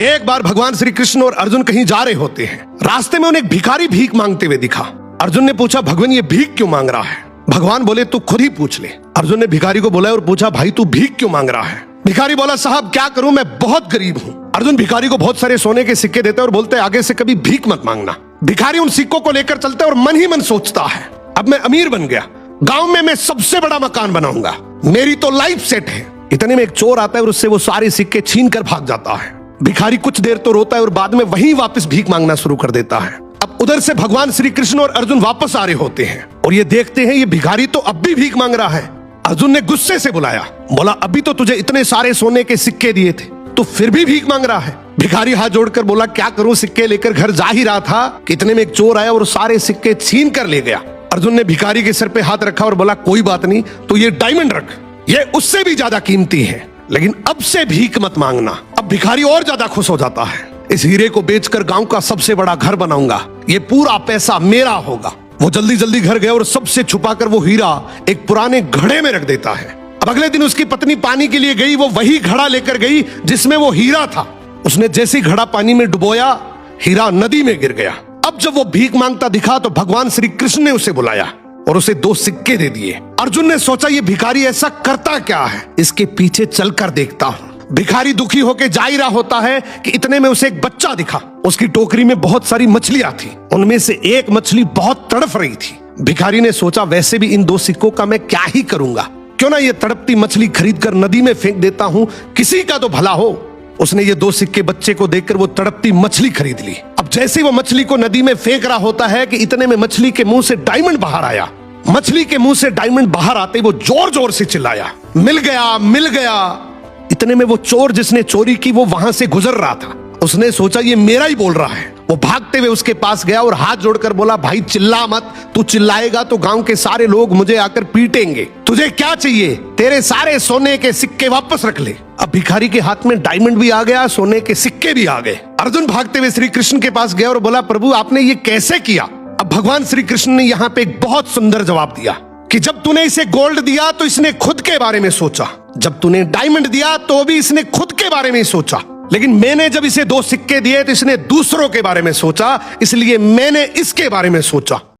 एक बार भगवान श्री कृष्ण और अर्जुन कहीं जा रहे होते हैं। रास्ते में उन्हें एक भिखारी भीख मांगते हुए दिखा। अर्जुन ने पूछा, भगवान ये भीख क्यों मांग रहा है? भगवान बोले, तू खुद ही पूछ ले। अर्जुन ने भिखारी को बोला और पूछा, भाई तू भीख क्यों मांग रहा है? भिखारी बोला, साहब क्या करूं, मैं बहुत गरीब हूं। अर्जुन भिखारी को बहुत सारे सोने के सिक्के देते और बोलते, आगे से कभी भीख मत मांगना। भिखारी उन सिक्कों को लेकर चलता है और मन ही मन सोचता है, अब मैं अमीर बन गया, गांव में मैं सबसे बड़ा मकान बनाऊंगा, मेरी तो लाइफ सेट है। इतने में एक चोर आता है और उससे वो सारे सिक्के छीन कर भाग जाता है। भिखारी कुछ देर तो रोता है और बाद में वहीं वापस भीख मांगना शुरू कर देता है। अब उधर से भगवान श्री कृष्ण और अर्जुन वापस आ रहे होते हैं और ये देखते हैं ये भिखारी तो अब भी भीख मांग रहा है। अर्जुन ने गुस्से से बुलाया, बोला, अभी तो तुझे इतने सारे सोने के सिक्के दिए थे, तो फिर भी भीख मांग रहा है। भिखारी हाथ जोड़कर बोला, क्या करूं, सिक्के लेकर घर जा ही रहा था कि इतने में एक चोर आया और सारे सिक्के छीन कर ले गया। अर्जुन ने भिखारी के सर पे हाथ रखा और बोला, कोई बात नहीं, तो ये डायमंड रख, ये उससे भी ज्यादा कीमती है, लेकिन अब से भीख मत मांगना। अब भिखारी और ज्यादा खुश हो जाता है, इस हीरे को बेचकर गांव का सबसे बड़ा घर बनाऊंगा, ये पूरा पैसा मेरा होगा। वो जल्दी जल्दी घर गया और सबसे छुपाकर वो हीरा एक पुराने घड़े में रख देता है। अब अगले दिन उसकी पत्नी पानी के लिए गई, वो वही घड़ा लेकर गई जिसमें वो हीरा था। उसने जैसे ही घड़ा पानी में डुबोया, हीरा नदी में गिर गया। अब जब वो भीख मांगता दिखा तो भगवान श्री कृष्ण ने उसे बुलाया और उसे 2 सिक्के दे दिए। अर्जुन ने सोचा, ये भिखारी ऐसा करता क्या है, इसके पीछे चलकर देखता हूं। भिखारी दुखी होकर जा ही रहा होता है कि इतने में उसे एक बच्चा दिखा। उसकी टोकरी में बहुत सारी मछलियां थी, उनमें से एक मछली बहुत तड़फ रही थी। भिखारी ने सोचा, वैसे भी इन 2 सिक्कों का मैं क्या ही करूंगा, क्यों ना ये तड़पती मछली खरीद कर नदी में फेंक देता हूं, किसी का तो भला हो। उसने ये 2 सिक्के बच्चे को देकर वो तड़पती मछली खरीद ली। अब जैसे वो मछली को नदी में फेंक रहा होता है कि इतने में मछली के मुंह से डायमंड बाहर आया। मछली के मुंह से डायमंड बाहर आते वो जोर जोर से चिल्लाया, मिल गया, मिल गया। इतने में वो चोर जिसने चोरी की वो वहां से गुजर रहा था। उसने सोचा, ये मेरा ही बोल रहा है। वो भागते हुए उसके पास गया और हाथ जोड़कर बोला, भाई चिल्ला मत, तू चिल्लाएगा तो गांव के सारे लोग मुझे आकर पीटेंगे। तुझे क्या चाहिए? तेरे सारे सोने के सिक्के वापस रख ले। अब भिखारी के हाथ में डायमंड भी आ गया, सोने के सिक्के भी आ गए। अर्जुन भागते हुए श्री कृष्ण के पास गया और बोला, प्रभु आपने ये कैसे किया? अब भगवान श्री कृष्ण ने यहाँ पे एक बहुत सुंदर जवाब दिया कि जब तूने इसे गोल्ड दिया तो इसने खुद के बारे में सोचा, जब तूने डायमंड दिया तो भी इसने खुद के बारे में सोचा, लेकिन मैंने जब इसे 2 सिक्के दिए तो इसने दूसरों के बारे में सोचा, इसलिए मैंने इसके बारे में सोचा।